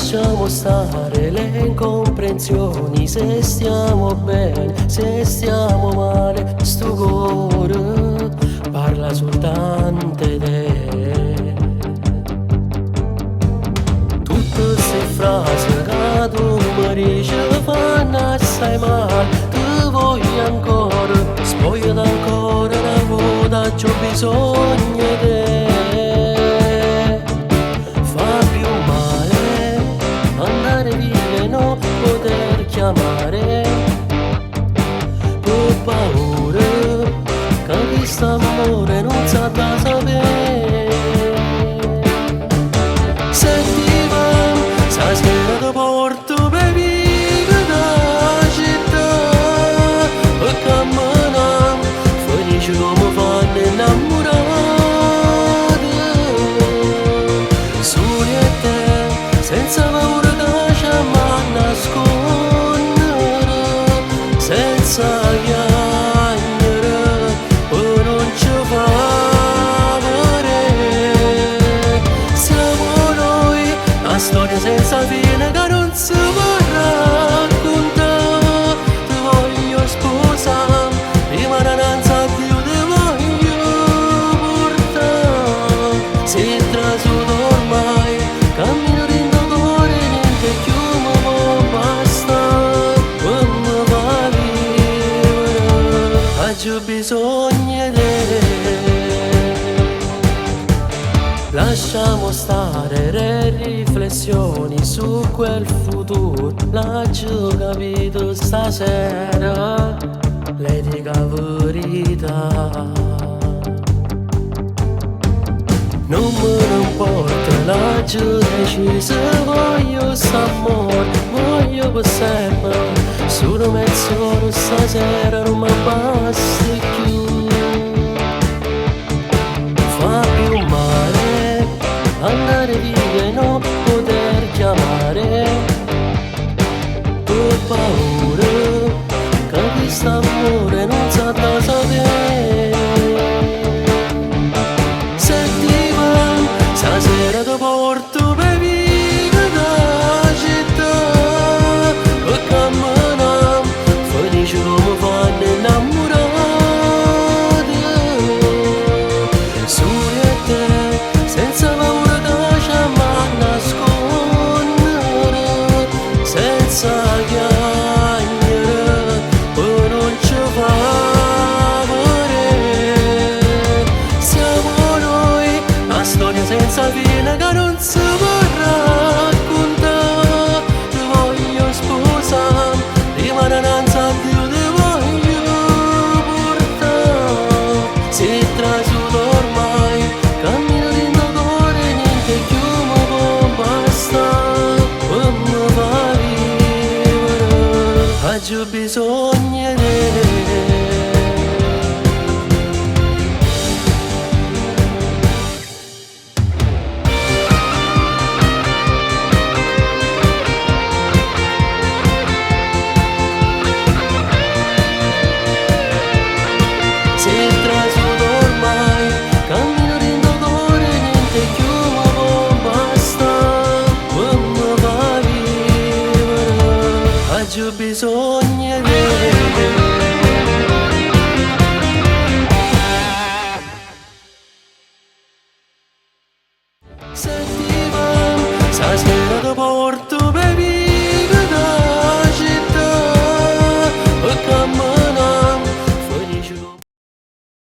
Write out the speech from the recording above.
Lasciamo stare le incomprensioni, se stiamo bene, se stiamo male, sto cuore parla soltanto di te. Tutte queste frasi che tu mi dici fanno assai male, ti voglio ancora, spogliati ancora una volta, c'ho bisogno di te. Fa più male andare via e non poter chiamare, per paura che questo amore non sa da sapere. Senti va, stasera ti porto per vivere da città, e camminiamo felici come fanno innamorati. Soli e te, senza paura che ci ammanno a nascondere, senza chiacchiere, e non ci fa vedere. Siamo noi, la storia senza fine che non si può raccontare. Ti voglio sposare, prima non sa più ti voglio portare. Sei trasuto ormai, cammino dentro cuore, niente più mi può bastare. Quando va vivere, ho bisogno di te. Lasciamo stare le riflessioni su quel futuro, l'ho capito stasera, le dico la verità. Non me ne importa, l'ho deciso, voglio st'amore, voglio per sempre. Solo mezz'ora stasera non mi basta più. Fa più male andare via e non poter chiamare, per paura che questo amore non sa da sapere. Senti va, stasera ti porto per vivere da città, e camminiamo felici come fanno innamorati. Soli e te, senza paura che ci ammanno a nascondere, senza chiacchiere, e non ci fa vedere. Siamo noi, la storia senza fine che non si può raccontare. Ti voglio sposare, prima non sa più ti voglio portare. Sei trasuto ormai, cammino dentro cuore, niente più mi può bastare. Quando va vivere, ho bisogno di te. Sei trasuto ormai, cammino dentro cuore, niente più mi può bastare. Quando va vivere, ho bisogno di te.